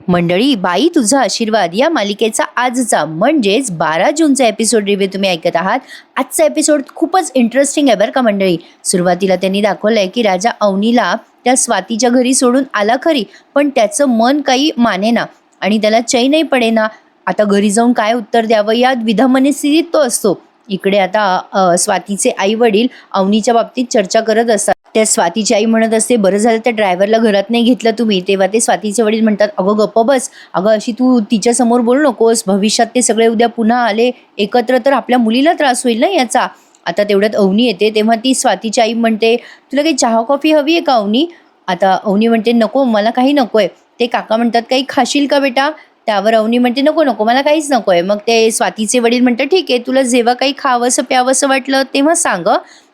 मंडळी, बाई तुझा आशीर्वाद या मालिकेचा आजचा म्हणजेच 12 जूनचा एपिसोड रिव्ह्यू तुम्ही ऐकत आहात. आजचा एपिसोड खूपच इंटरेस्टिंग आहे बरं का मंडळी. सुरुवातीला त्यांनी दाखवलंय की राजा अवनीला त्या स्वातीच्या घरी सोडून आला खरी, पण त्याचं मन काही मानेना आणि त्याला चैनही पडेना. आता घरी जाऊन काय उत्तर द्यावं या विधामनस्थितीत तो असतो. इकडे आता स्वातीचे आई वडील अवनीच्या बाबतीत चर्चा करत असतात. त्या स्वातीची आई म्हणत असते, बरं झालं त्या ड्रायव्हरला घरात नाही घेतलं तुम्ही. तेव्हा ते स्वातीचे वडील म्हणतात, अगं गप्प बस, अगं अशी तू तिच्या समोर बोलू नकोस, भविष्यात ते सगळे उद्या पुन्हा आले एकत्र तर आपल्या मुलीला त्रास होईल ना याचा. आता तेवढ्यात अवनी येते, तेव्हा ती स्वातीची आई म्हणते, तुला काही चहा कॉफी हवी आहे का अवनी? आता अवनी म्हणते, नको मला काही नकोय. ते काका म्हणतात, काही खाशील का बेटा? त्यावर अवनी म्हणते, नको नको मला काहीच नकोय. मग ते स्वातीचे वडील म्हणतात, ठीक आहे, तुला जेव्हा काही खावंसं प्यावंसं वाटलं तेव्हा सांग.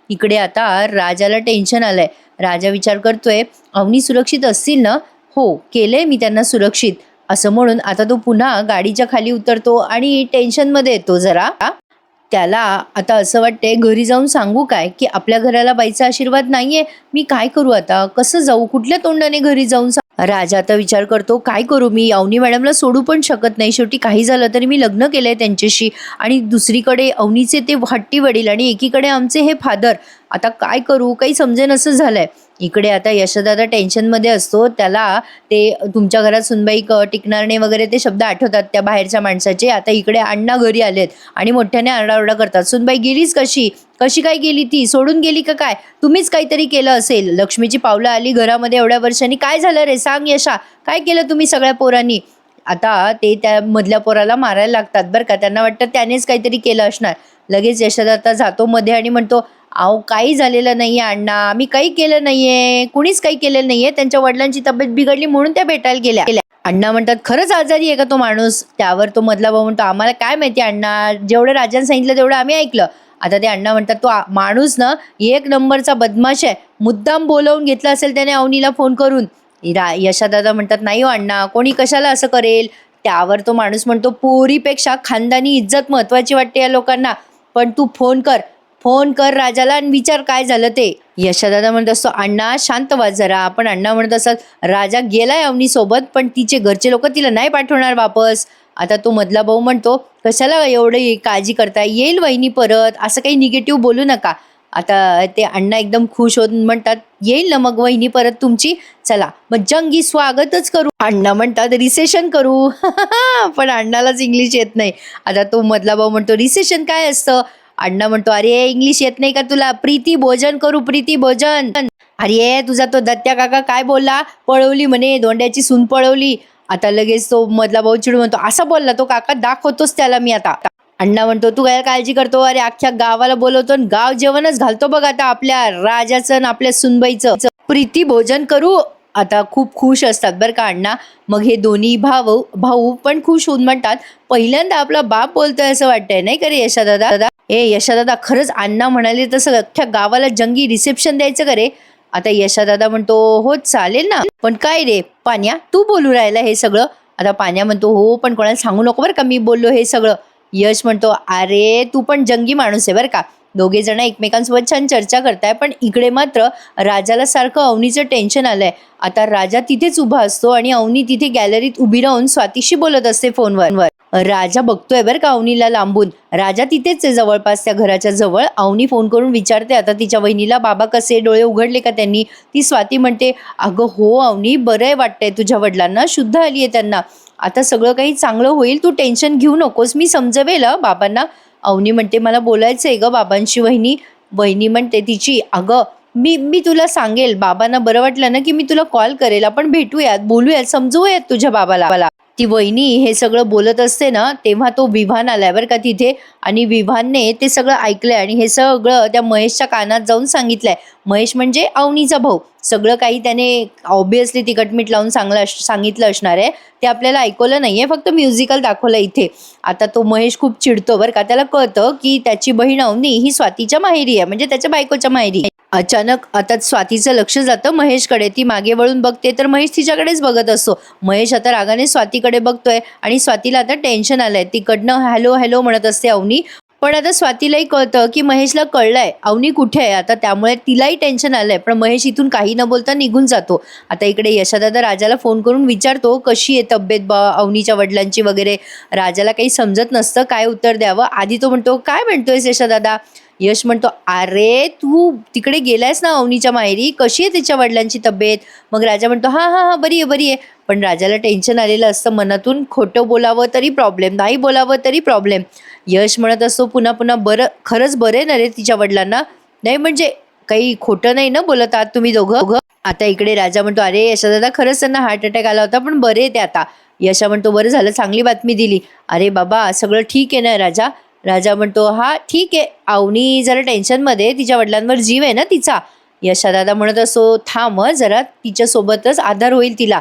इकडे आता राजाला टेन्शन आलंय. राजा विचार करतोय, अवनी सुरक्षित असतील ना? हो, केलंय मी त्यांना सुरक्षित, असं म्हणून आता तो पुन्हा गाडीच्या खाली उतरतो आणि टेन्शनमध्ये येतो जरा. त्याला आता असं वाटतंय, घरी जाऊन सांगू काय की आपल्या घराला बाईचा आशीर्वाद नाहीये? मी काय करू आता? कसं जाऊ? कुठल्या तोंडाने घरी जाऊन राजा आता विचार करतो, काय करू मी? अवनी मॅडमला सोडू पण शकत नाही. शेवटी काही झालं तरी मी लग्न केलंय त्यांच्याशी, आणि दुसरीकडे अवनीचे ते हट्टी वडील आणि एकीकडे आमचे हे फादर. आता काय करू? काही समजेन असं झालंय. इकडे आता यशोदादा टेन्शनमध्ये असतो. त्याला ते तुमच्या घरात सुनबाई टिकणार नाही वगैरे ते शब्द आठवतात त्या बाहेरच्या माणसाचे. आता इकडे अण्णा घरी आलेत आणि मोठ्याने आरडाओरडा करतात, सुनबाई गेलीच कशी? कशी काय गेली? ती सोडून गेली का काय? तुम्हीच काहीतरी केलं असेल. लक्ष्मीची पावलं आली घरामध्ये एवढ्या वर्षांनी. काय झालं रे? सांग यशा, काय केलं तुम्ही सगळ्या पोरांनी? आता ते त्या मधल्या पोराला मारायला लागतात बरं का. त्यांना वाटतं त्यानेच काहीतरी केलं असणार. लगेच यशोदादा जातो मध्ये आणि म्हणतो, अहो काही झालेलं नाहीये अण्णा, आम्ही काही केलं नाहीये, कुणीच काही केलेलं नाहीये. त्यांच्या वडिलांची तब्येत बिघडली म्हणून त्या भेटायला गेल्या. अण्णा म्हणतात, खरंच आजारी आहे का तो माणूस? त्यावर तो मधला भाऊ म्हणतो, आम्हाला काय माहिती अण्णा, जेवढं राजाने सांगितलं तेवढं आम्ही ऐकलं. आता ते अण्णा म्हणतात, तो माणूस ना एक नंबरचा बदमाश आहे, मुद्दाम बोलवून घेतला असेल त्याने अवनीला फोन करून. यशादादा म्हणतात, नाही हो अण्णा, कोणी कशाला असं करेल? त्यावर तो माणूस म्हणतो, पोरीपेक्षा खानदानी इज्जत महत्वाची वाटते या लोकांना. पण तू फोन कर राजाला आणि विचार काय झालं ते. यशादादा म्हणत असतो, अण्णा शांत व्हा जरा. पण अण्णा म्हणत असतात, राजा गेलाय अवनी सोबत, पण तिचे घरचे लोक तिला नाही पाठवणार वापस. आता तो मधला भाऊ म्हणतो, कशाला एवढी काळजी करताय, येईल वहिनी परत, असं काही निगेटिव्ह बोलू नका. आता ते अण्णा एकदम खुश होऊन म्हणतात, येईल ना मग वहिनी परत तुमची, चला मग जंगी स्वागतच करू. अण्णा म्हणतात, रिसेशन करू. पण अण्णालाच इंग्लिश येत नाही. आता तो मधला भाऊ म्हणतो, रिसेशन काय असतं? अण्णा म्हणतो, अरे इंग्लिश येत नाही का तुला? प्रीती भोजन करू, प्रीती भोजन. अरे तुझा तो दत्त्या काका काय बोलला? पळवली म्हणे, धोंड्याची सून पळवली. आता लगेच तो मधला भाऊ चिडून म्हणतो, असा बोलला तो काका? दाखवतोच त्याला मी आता. अण्णा म्हणतो, तू काय काळजी करतो? अरे अख्ख्या गावाला बोलवतो, गाव जेवणच घालतो बघ आता आपल्या राजाचं आणि आपल्या सुनबाईचं. प्रीती भोजन करू. आता खूप खुश असतात बरं का अण्णा. मग हे दोन्ही भाऊ पण खुश होऊन म्हणतात, पहिल्यांदा आपला बाप बोलतोय असं वाटतंय, नाही का रे यशादादा? यशादादा, खरंच अण्णा म्हणाले तसं अख्ख्या गावाला जंगी रिसेप्शन द्यायचं का रे? आता यशादादा म्हणतो, हो चालेल ना, पण काय रे पाण्या, तू बोलू राहिला हे सगळं? आता पाण्या म्हणतो, हो पण कोणाला सांगू नको बरं का मी बोललो हे सगळं. यश म्हणतो, अरे तू पण जंगी माणूस आहे बरं का. दोघे जण एकमेकांसोबत छान चर्चा करताय, पण इकडे मात्र राजाला सारखं अवनीचं टेन्शन आलंय. आता राजा तिथेच उभा असतो आणि अवनी तिथे गॅलरीत उभी राहून स्वातीशी बोलत असते फोनवर. राजा बघतोय बरं का अवनीला लांबून. राजा तिथेच आहे जवळपास त्या घराच्या जवळ. अवनी फोन करून विचारते आता तिच्या वहिनीला, बाबा कसे, डोळे उघडले का त्यांनी? ती स्वाती म्हणते, अगं हो अवनी, बरंय वाटतंय, तुझ्या वडिलांना शुद्ध आली आहे त्यांना, आता सगळं काही चांगलं होईल, तू टेन्शन घेऊ नकोस, मी समजवेल बाबांना. अवनी म्हणते, मला बोलायचंय ग बाबांशी वहिनी. वहिनी म्हणते तिची, अगं मी तुला सांगेल, बाबांना बरं वाटलं ना की मी तुला कॉल करेल, आपण भेटूयात, बोलूयात, समजूयात तुझ्या बाबाला. ती वहिनी हे सगळं बोलत असते ना, तेव्हा तो विभान आलाय बरं का तिथे, आणि विभानने ते सगळं ऐकलंय आणि हे सगळं त्या महेशच्या कानात जाऊन सांगितलंय. महेश म्हणजे अवनीचा भाऊ. सगळं काही त्याने ऑब्विसली तिखटमीठ लावून सांगितलं असणार आहे. ते आपल्याला ऐकवलं नाहीये, फक्त म्युझिकल दाखवलं इथे. आता तो महेश खूप चिडतो बरं का. त्याला कळतं की त्याची बहीण अवनी ही स्वातीच्या माहेरी आहे, म्हणजे त्याच्या बायकोच्या माहेरी. अचानक आता स्वातीचं लक्ष जातं महेशकडे. ती मागे वळून बघते तर महेश तिच्याकडेच बघत असतो. महेश आता रागाने स्वातीकडे बघतोय आणि स्वातीला आता टेन्शन आलंय. तिकडनं हॅलो हॅलो म्हणत असते अवनी. पण आता स्वातीलाही कळतं की महेशला कळलंय अवनी कुठे आहे आता, त्यामुळे तिलाही टेन्शन आलंय. पण महेश इथून काही न बोलता निघून जातो. आता इकडे यशादादा राजाला फोन करून विचारतो कशी आहे तब्येत बा अवनीच्या वडिलांची वगैरे. राजाला काही समजत नसतं काय उत्तर द्यावं. आधी तो म्हणतो काय म्हणतोयस यशादादा. यश म्हणतो अरे तू तिकडे गेलायस ना अवनीच्या माहेरी, कशी आहे तिच्या वडिलांची तब्येत. मग राजा म्हणतो हा हा हा बरी आहे बरी आहे. पण राजाला टेन्शन आलेलं असतं मनातून. खोटं बोलावं तरी प्रॉब्लेम, नाही बोलावं तरी प्रॉब्लेम. यश म्हणत असतो पुन्हा पुन्हा बरं खरंच बरे ना रे तिच्या वडिलांना. नाही म्हणजे काही खोटं नाही ना बोलत आहात तुम्ही दोघं. आता इकडे राजा म्हणतो अरे यशादादा खरंच त्यांना हार्ट अटॅक आला होता पण बरे ते आता. यशा म्हणतो बरं झालं चांगली बातमी दिली. अरे बाबा सगळं ठीक आहे ना राजा. राजा म्हणतो हा ठीक आहे, अवनी जरा टेन्शनमध्ये, तिच्या वडिलांवर जीव आहे ना तिचा. यशादादा म्हणत असतो थांब जरा, तिच्यासोबतच आधार होईल तिला.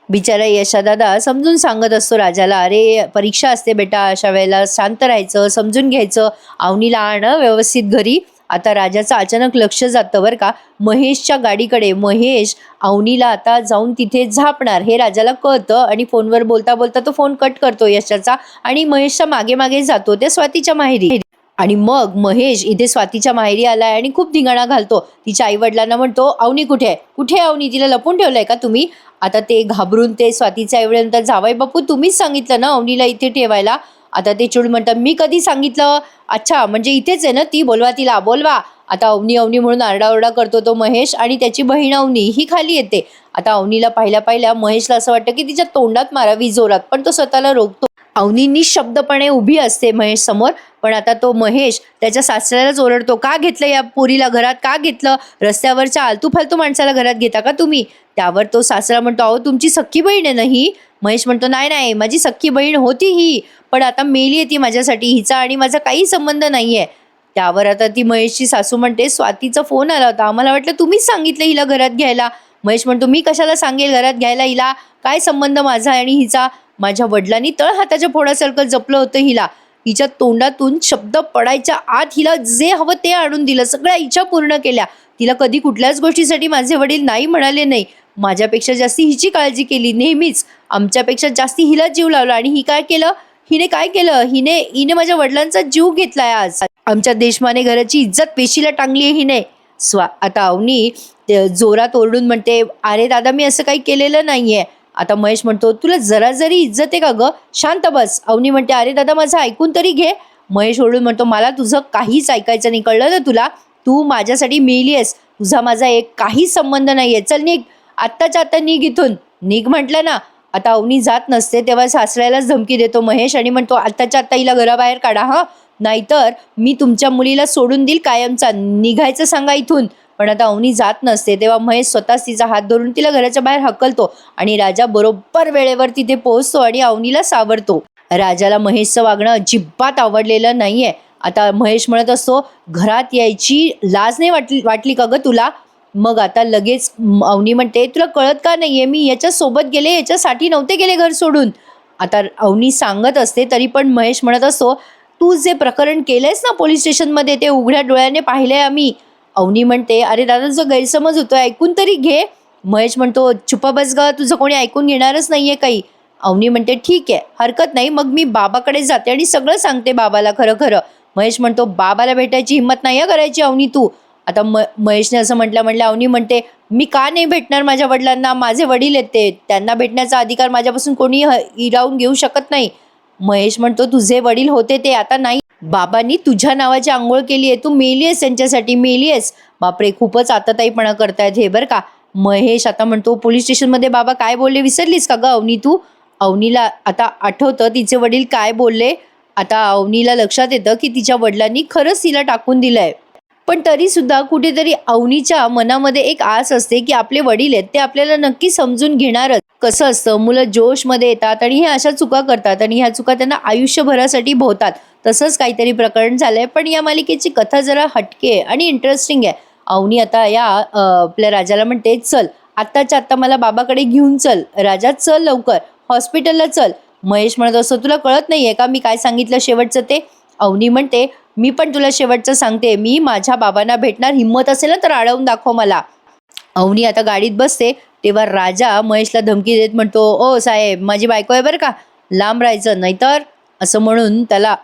बिचारा यशादादा समजून सांगत असतो राजाला अरे परीक्षा असते बेटा, अशा वेळेला शांत राहायचं, समजून घ्यायचं, अवनीला आण व्यवस्थित घरी. आता राजाचं अचानक लक्ष जातं बरं का महेशच्या गाडीकडे. महेश अवनीला आता जाऊन तिथे झापणार हे राजाला कळतं आणि फोनवर बोलता बोलता तो फोन कट करतो यशाचा आणि महेशच्या मागे मागे जातो त्या स्वातीच्या माहेरी. आणि मग महेश इथे स्वातीच्या माहेरी आलाय आणि खूप धिंगाणा घालतो. तिच्या आई वडिलांना म्हणतो अवनी कुठे आहे, कुठे आहे अवनी, तिला लपून ठेवलंय का तुम्ही. आता ते घाबरून ते स्वातीच्या आई वडील म्हणतात जावाई बापू तुम्हीच सांगितलं ना अवनीला इथे ठेवायला. आता ते चिडून म्हणतात मी कधी सांगितलं, अच्छा म्हणजे इथेच आहे ना ती, बोलवा तिला बोलवा. आता अवनी अवनी म्हणून आरडाओरडा करतो तो महेश आणि त्याची बहीण अवनी ही खाली येते. आता अवनीला पाहिल्या महेशला असं वाटतं की तिच्या तोंडात मारावी जोरात, पण तो स्वतःला रोखतो. अवनी निशब्दपणे उभी असते महेश समोर. पण आता तो महेश त्याच्या सासऱ्यालाच ओरडतो का घेतलं या पोरीला घरात, का घेतलं, रस्त्यावरच्या आलतू फालतू माणसाला घरात घेता का तुम्ही. त्यावर तो सासरा म्हणतो अहो तुमची सख्खी बहीण आहे ना ही. महेश म्हणतो नाही नाही माझी सख्खी बहीण होती ही, पण आता मेली आहे ती माझ्यासाठी, हिचा आणि माझा काही संबंध नाहीये. त्यावर आता ती महेशची सासू म्हणते स्वातीचा फोन आला होता, आम्हाला वाटलं तुम्हीच सांगितलं हिला घरात घ्यायला. महेश म्हणतो मी कशाला सांगेल घरात घ्यायला हिला, काय संबंध माझा आणि हिचा. माझ्या वडिलांनी तळ हाताच्या फोडासारखं जपलं होतं हिला. हिच्या तोंडातून शब्द पडायच्या आत हिला जे हवं ते आणून दिलं, सगळ्या इच्छा पूर्ण केल्या. तिला कधी कुठल्याच गोष्टीसाठी माझे वडील नाही म्हणाले नाही. माझ्यापेक्षा जास्ती हिची काळजी केली नेहमीच, आमच्यापेक्षा जास्ती हिला जीव लावला. आणि ही काय केलं, हिने काय केलं, हिने माझ्या वडिलांचा जीव घेतलाय. आज आमच्या देशमाने घराची इज्जत पेशीला टांगली आहे हिने. आता अवनी जोरात ओरडून म्हणते अरे दादा मी असं काही केलेलं नाहीये. आता महेश म्हणतो तुला जरा जरी इज्जत आहे का ग, शांत बस. अवनी म्हणते अरे दादा माझं ऐकून तरी घे. महेश ओरडून म्हणतो मला तुझं काहीच ऐकायचं नाही, कळलं ना तुला, तू माझ्यासाठी मेली आहेस, तुझा माझा एक काही संबंध नाहीये, चल निघ, आत्ताच्या आत्ता निघ इथून, निघ म्हटलं ना. आता अवनी जात नसते तेव्हा सासऱ्यालाच धमकी देतो महेश आणि म्हणतो आत्ताच्या आत्ता हिला घराबाहेर काढा हा, नाहीतर मी तुमच्या मुलीला सोडून देईल कायमचा, निघायचं सांगा इथून. पण आता अवनी जात नसते तेव्हा महेश स्वतःच तिचा हात धरून तिला घराच्या बाहेर हकलतो आणि राजा बरोबर वेळेवर तिथे पोहोचतो आणि अवनीला सावरतो. राजाला महेशचं वागणं अजिबात आवडलेलं नाहीये. आता महेश म्हणत असतो घरात यायची लाज नाही वाटली का ग तुला. मग आता लगेच अवनी म्हणते तुला कळत का नाहीये, मी याच्या सोबत गेले, याच्यासाठी नव्हते गेले घर सोडून. आता अवनी सांगत असते तरी पण महेश म्हणत असतो तू जे प्रकरण केलंयस ना पोलीस स्टेशनमध्ये ते उघड्या डोळ्याने पाहिलंय आम्ही. अवनी म्हणते अरे दादा तुझा गैरसमज होतोय, ऐकून तरी घे. महेश म्हणतो चुपा बस ग, तुझं कोणी ऐकून घेणारच नाहीये काही. अवनी म्हणते ठीक आहे हरकत नाही, मग मी बाबाकडे जाते आणि सगळं सांगते बाबाला खरं खरं. महेश म्हणतो बाबाला भेटायची हिंमत नाही करायची अवनी तू. आता महेशने असं म्हटलं अवनी म्हणते मी का नाही भेटणार माझ्या वडिलांना, माझे वडील आहेत ते, त्यांना भेटण्याचा अधिकार माझ्यापासून कोणी हिरावून घेऊ शकत नाही. महेश म्हणतो तुझे वडील होते ते आता नाही, बाबांनी तुझ्या नावाची आंघोळ केली आहे, तू मेली आहेस त्यांच्यासाठी, मेली आहेस. बापरे खूपच आताताईपणा करतायत हे बरं का. महेश आता म्हणतो पोलीस स्टेशनमध्ये बाबा काय बोलले विसरलीस का ग अवनी तू. अवनीला आता आठवतं तिचे वडील काय बोलले. आता अवनीला लक्षात येतं की तिच्या वडिलांनी खरंच तिला टाकून दिलंय. पण तरी सुद्धा कुठेतरी अवनीच्या मनामध्ये एक आस असते की आपले वडील आहेत ते आपल्याला नक्की समजून घेणारच. कसं असतं मुलं जोशमध्ये येतात आणि हे अशा चुका करतात आणि ह्या चुका त्यांना आयुष्यभरासाठी भोवतात. तसंच काहीतरी प्रकरण झालंय. पण या मालिकेची कथा जरा हटके आणि इंटरेस्टिंग आहे. अवनी आता या आपल्या राजाला म्हणते चल आत्ताच्या आत्ता मला बाबाकडे घेऊन चल, राजा चल लवकर हॉस्पिटलला चल. महेश म्हणत असतो तुला कळत नाहीये का मी काय सांगितलं शेवटचं ते. अवनी म्हणते मी पण तुला शेवटचं सांगते, मी माझ्या बाबांना भेटणार, हिंमत असेल ना तर अडवून दाखव मला. अवनी आता गाडीत बसते तेव्हा राजा महेशला धमकी देत म्हणतो ओ साहेब माझी बायको आहे बरं का, लांब राहायचं नाहीतर. असं म्हणून त्याला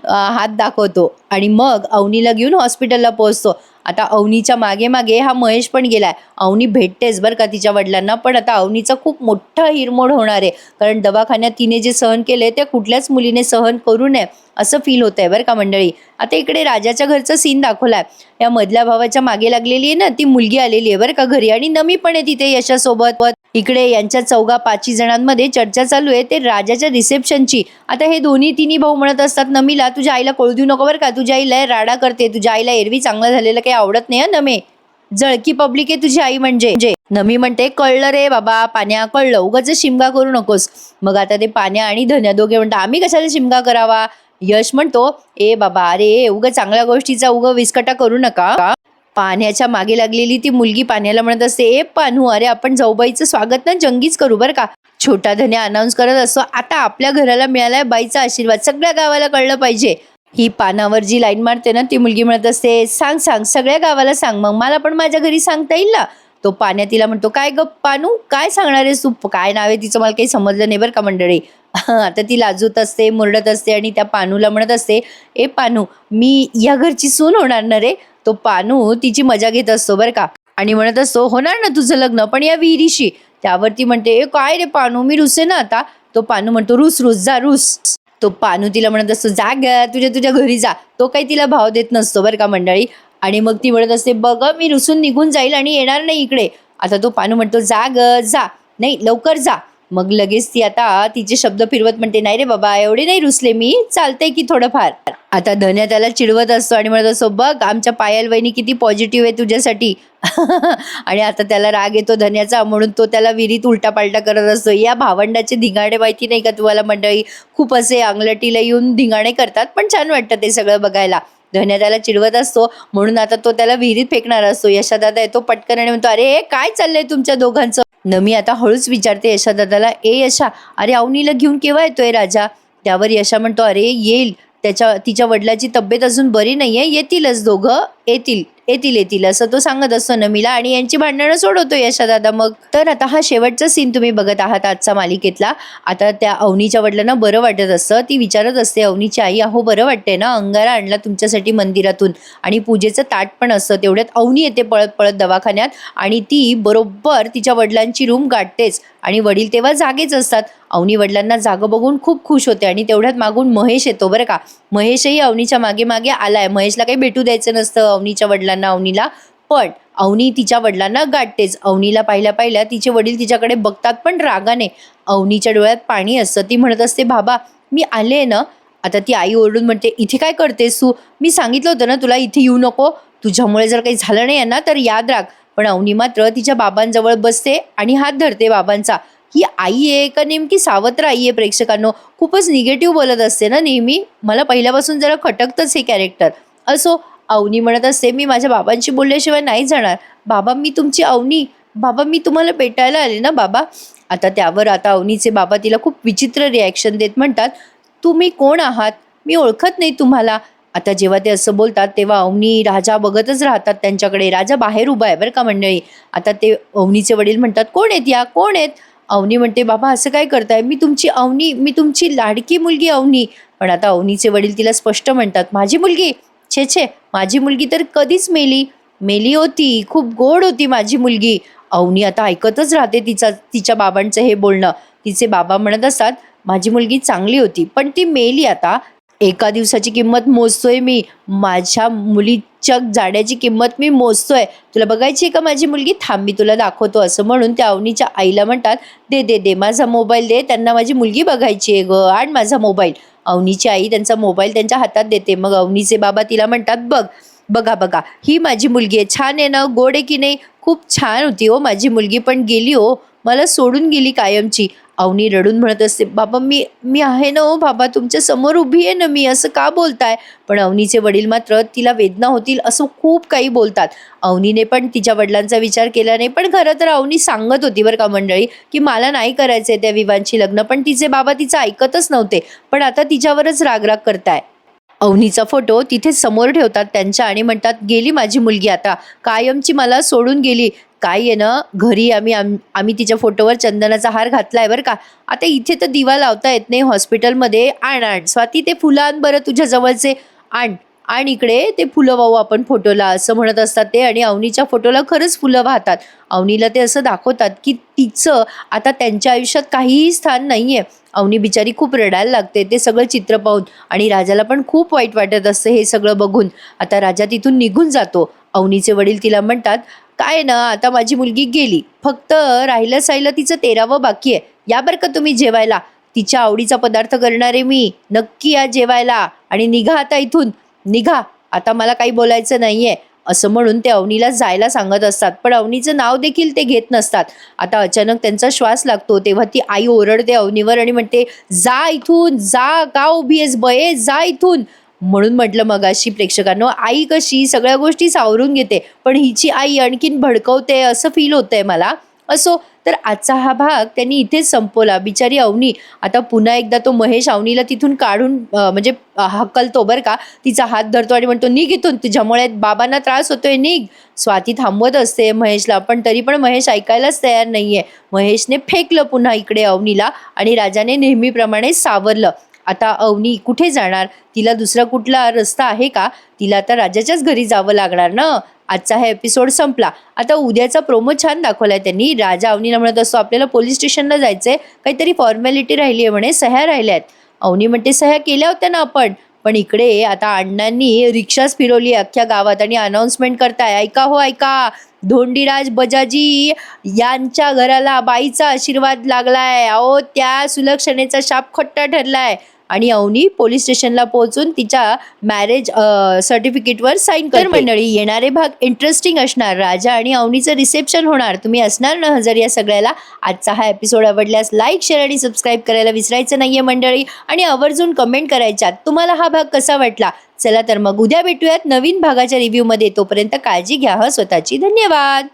हात दाखवतो आणि मग अवनीला घेऊन हॉस्पिटलला पोहोचतो. आता अवनीच्या मागे मागे हा महेश पण गेलाय. अवनी भेटतेच बरं का तिच्या वडिलांना, पण आता अवनीचा खूप मोठा हिरमोड होणार आहे. कारण दवाखान्यात तिने जे सहन केले ते कुठल्याच मुलीने सहन करू नये असं फील होत आहे बरं का मंडळी. आता इकडे राजाच्या घरचा सीन दाखवलाय. या मधल्या भावाच्या मागे लागलेली आहे ना ती मुलगी आलेली आहे बरं का घरी, आणि नमी पण आहे तिथे यशासोबत. इकडे यांच्या 4-5 जणांमध्ये चर्चा चालू आहे ते राजाच्या रिसेप्शनची. आता हे दोन्ही तिन्ही भाऊ म्हणत असतात नमीला, तुझ्या आईला कळू देऊ नको बरं का, तुझ्या आईला राडा करते, तुझ्या आईला एरवी चांगलं झालेलं काही आवडत नाही नमे, जळकी पब्लिक आहे तुझी आई म्हणजे. नमी म्हणते कळलं रे बाबा पाण्या, कळलं, उगाच शिमगा करू नकोस. मग आता ते पाण्या आणि धन्या दोघे म्हणतात आम्ही कशाला शिमगा करावा. यश म्हणतो ए बाबा अरे उगा चांगल्या गोष्टीचा उगा विस्कटा करू नका. पाण्याच्या मागे लागलेली ती मुलगी पाण्याला म्हणत असते ए पानू, अरे आपण जाऊबाईचं स्वागत ना जंगीच करू बरं का. छोटा धन्या अनाऊन्स करत असतो आता आपल्या घराला मिळालाय बाईचा आशीर्वाद, सगळ्या गावाला कळलं पाहिजे. ही पानावर जी लाईन मारते ना ती मुलगी म्हणत असते सांग सांग सगळ्या गावाला सांग, मग मला पण माझ्या घरी सांगता येईल ना. तो पाण्या तिला म्हणतो काय ग पानू काय सांगणार आहेस तू, काय नाव आहे तिचं मला काही समजलं नाही बरं का मंडळी. आता ती लाजूत असते मुरडत असते आणि त्या पानूला म्हणत असते ए पानू मी या घरची सून होणार ना रे. तो पानू तिची मजा घेत असतो बरं का आणि म्हणत असतो होणार ना तुझं लग्न पण या विहिरीशी. त्यावरती म्हणते ए काय रे पानू मी रुसे ना आता. तो पानू म्हणतो रुस रुस जा रुस. तो पानू तिला म्हणत असतो जा ग तुझ्या घरी जा. तो काही तिला भाव देत नसतो बरं का मंडळी. आणि मग ती म्हणत असते बघ मी रुसून निघून जाईल आणि येणार नाही इकडे. आता तो पानू म्हणतो जा ग जा, नाही लवकर जा. मग लगेच ती आता तिचे शब्द फिरवत म्हणते नाही रे बाबा एवढे नाही रुसले मी, चालतंय की थोडंफार. आता धन्या त्याला चिडवत असतो आणि म्हणत असतो बघ आमच्या पायल वहिनी किती पॉझिटिव्ह आहे तुझ्यासाठी. आणि आता त्याला राग येतो धन्याचा, म्हणून तो त्याला विहिरीत उलटापालटा करत असतो. या भावंडाचे धिंगाणे माहिती नाही का तुम्हाला मंडळी, खूप असे अंगलटीला येऊन धिंगाणे करतात पण छान वाटतं ते सगळं बघायला. धन्या त्याला चिडवत असतो म्हणून आता तो त्याला विहिरीत फेकणार असतो. यशादादा येतो पटकन आणि म्हणतो अरे काय चाललंय तुमच्या दोघांचं. नमी आता हळूच विचारते यशादादाला ए यशा अरे अवनीला घेऊन केव्हा येतोय राजा. त्यावर यशा म्हणतो अरे येईल, तिच्या वडिलाची तब्येत अजून बरी नाहीये, येतीलच दोघं, येतील येतील येतील असं तो सांगत असतो नमीला आणि यांची भांडणं सोडवतो यशादादा. मग तर आता हा शेवटचा सीन तुम्ही बघत आहात आजचा मालिकेतला. आता त्या अवनीच्या वडिलांना बरं वाटत असतं. ती विचारत असते अवनीची आई अहो बरं वाटतंय ना, अंगारा आणला तुमच्यासाठी मंदिरातून आणि पूजेचं ताट पण असतं. तेवढ्यात अवनी येते पळत पळत दवाखान्यात आणि ती बरोबर तिच्या वडिलांची रूम गाठतेच आणि वडील तेव्हा जागेच असतात. अवनी वडिलांना जागं बघून खूप खुश होते आणि तेवढ्यात मागून महेश येतो बरं का. महेशही अवनीच्या मागे मागे आलाय. महेशला काही भेटू द्यायचं नसतं अवनीच्या वडिलांना अवनीला, पण अवनी तिच्या वडिलांना गाठतेच. अवनीला पाहिल्या पाहिल्या तिचे वडील तिच्याकडे बघतात पण रागाने. अवनीच्या डोळ्यात पाणी असतं. ती म्हणत असते बाबा मी आले ना. आता ती आई ओरडून म्हणते इथे काय करतेस तू, मी सांगितलं होतं ना तुला इथे येऊ नको, तुझ्यामुळे जर काही झालं नाही ना तर याद राख. पण अवनी मात्र तिच्या बाबांजवळ बसते आणि हात धरते बाबांचा. ही आई आहे का नेमकी सावत्र आई आहे प्रेक्षकांनो, खूपच निगेटिव्ह बोलत असते ना नेहमी. मला पहिल्यापासून जरा खटकतंच हे कॅरेक्टर. असो अवनी म्हणत असते मी माझ्या बाबांशी बोलल्याशिवाय नाही जाणार. बाबा मी तुमची अवनी, बाबा मी तुम्हाला भेटायला आले ना बाबा. आता त्यावर आता अवनीचे बाबा तिला खूप विचित्र रिॲक्शन देत म्हणतात तुम्ही कोण आहात, मी ओळखत नाही तुम्हाला. आता जेव्हा ते असं बोलतात तेव्हा अवनी राजा बघतच राहतात त्यांच्याकडे. राजा बाहेर उभा आहे बरं का मंडळी. आता ते अवनीचे वडील म्हणतात कोण आहेत या कोण आहेत. अवनी म्हणते बाबा असं काय करताय, मी तुमची अवनी, मी तुमची लाडकी मुलगी अवनी. पण आता अवनीचे वडील तिला स्पष्ट म्हणतात माझी मुलगी, छे छे माझी मुलगी तर कधीच मेली होती, खूप गोड होती माझी मुलगी. अवनी आता ऐकतच राहते तिच्या बाबांचं हे बोलणं. तिचे बाबा म्हणत असतात माझी मुलगी चांगली होती पण ती मेली. आता एका दिवसाची किंमत मोजतोय मी, माझ्या मुलीच्या जाण्याची किंमत मी मोजतोय. तुला बघायची का माझी मुलगी, थांब मी तुला दाखवतो. असं म्हणून त्या अवनीच्या आईला म्हणतात दे दे दे माझा मोबाईल दे, त्यांना माझी मुलगी बघायची आहे ग, आण माझा मोबाईल. अवनीची आई त्यांचा मोबाईल त्यांच्या हातात देते. मग अवनीचे बाबा तिला म्हणतात बघा बघा ही माझी मुलगी आहे, छान आहे ना, गोड आहे की नाही, खूप छान होती हो माझी मुलगी पण गेली हो, मला सोडून गेली कायमची. अवनी रडून म्हणत असते बाबा मी आहे ना हो बाबा, तुमच्या समोर उभी आहे ना मी, असं का बोलताय. पण अवनीचे वडील मात्र तिला वेदना होतील असं खूप काही बोलतात. अवनीने पण तिच्या वडिलांचा विचार केला नाही. पण खरं तर अवनी सांगत होती बरं का मंडळी की मला नाही करायचंय त्या विवांची लग्न, पण तिचे बाबा तिचं ऐकतच नव्हते. पण आता तिच्यावरच रागराग करताय. अवनीचा फोटो तिथे समोर ठेवतात त्यांच्या आणि म्हणतात गेली माझी मुलगी आता, कायमची मला सोडून गेली. काय आहे ना, घरी आम्ही तिच्या फोटोवर चंदनाचा हार घातलाय बरं का. आता इथे तर दिवा लावता येत नाही हॉस्पिटलमध्ये. आण स्वाती ते फुलं आण बरं तुझ्या जवळचे. आण आणि इकडे ते फुलं वाहू आपण फोटोला, असं म्हणत असतात ते. आणि अवनीच्या फोटोला खरंच फुलं वाहतात. अवनीला ते असं दाखवतात की तिचं आता त्यांच्या आयुष्यात काहीही स्थान नाहीये. अवनी बिचारी खूप रडायला लागते ते सगळं चित्र पाहून. आणि राजाला पण खूप वाईट वाटत असतं हे सगळं बघून. आता राजा तिथून निघून जातो. अवनीचे वडील तिला म्हणतात, काय ना आता माझी मुलगी गेली, फक्त राहिलं साहिलं तिचं 13वं बाकी आहे. या बरं का तुम्ही जेवायला, तिच्या आवडीचा पदार्थ करणारे मी, नक्की या जेवायला. आणि निघा आता इथून, निघा, आता मला काही बोलायचं नाहीये, असं म्हणून ते अवनीला जायला सांगत असतात. पण अवनीचं नाव देखील ते घेत नसतात. आता अचानक त्यांचा श्वास लागतो, तेव्हा ती आई ओरडते अवनीवर आणि म्हणते, जा इथून, जा, का उभी आहेस बये, जा इथून. म्हणून म्हटलं मगाशी प्रेक्षकांनो, आई कशी सगळ्या गोष्टी सावरून घेते, पण हिची आई आणखीन भडकवते असं फील होतंय मला. असो, तर आजचा हा भाग त्यांनी इथेच संपवला. बिचारी अवनी आता पुन्हा एकदा तो महेश अवनीला तिथून काढून म्हणजे हकलतो बरं का. तिचा हात धरतो आणि म्हणतो, निघ इथून, तुझ्यामुळे बाबांना त्रास होतोय, निघ. स्वाती थांबवत असते महेशला, पण तरी पण महेश ऐकायलाच तयार नाहीये. महेशने फेकलं पुन्हा इकडे अवनीला आणि राजाने नेहमीप्रमाणे सावरलं. आता अवनी कुठे जाणार? तिला दुसरा कुठला रस्ता आहे का? तिला आता राजाच्याच घरी जावं लागणार ना. आजचा हा एपिसोड संपला. आता उद्याचा प्रोमो छान दाखवलाय त्यांनी. राजा अवनीला म्हणत असतो, आपल्याला पोलीस स्टेशनला जायचंय, काहीतरी फॉर्मॅलिटी राहिली आहे म्हणे, सह्या राहिल्यात. अवनी म्हणते, सह्या केल्या होत्या ना आपण. पण इकडे आता अण्णांनी रिक्षाच फिरवली अख्ख्या गावात आणि अनाउन्समेंट करताय, ऐका हो ऐका, धोंडीराज बजाजी यांच्या घराला बाईचा आशीर्वाद लागलाय. अहो, त्या सुलक्षणेचा शाप खोटा ठरलाय. आणि अवनी पोलीस स्टेशनला पोहोचून तिच्या मॅरेज सर्टिफिकेटवर साईन करते. मंडळी, येणारे भाग इंटरेस्टिंग असणार. राजा आणि अवनीचं रिसेप्शन होणार. तुम्ही असणार ना हजर या सगळ्याला. आजचा हा एपिसोड आवडल्यास लाईक, शेअर आणि सबस्क्राईब करायला विसरायचं नाहीये मंडळी. आणि आवर्जून कमेंट करायच्यात तुम्हाला हा भाग कसा वाटला. चला तर मग उद्या भेटूयात नवीन भागाच्या रिव्ह्यूमध्ये. तोपर्यंत काळजी घ्या स्वतःची. धन्यवाद.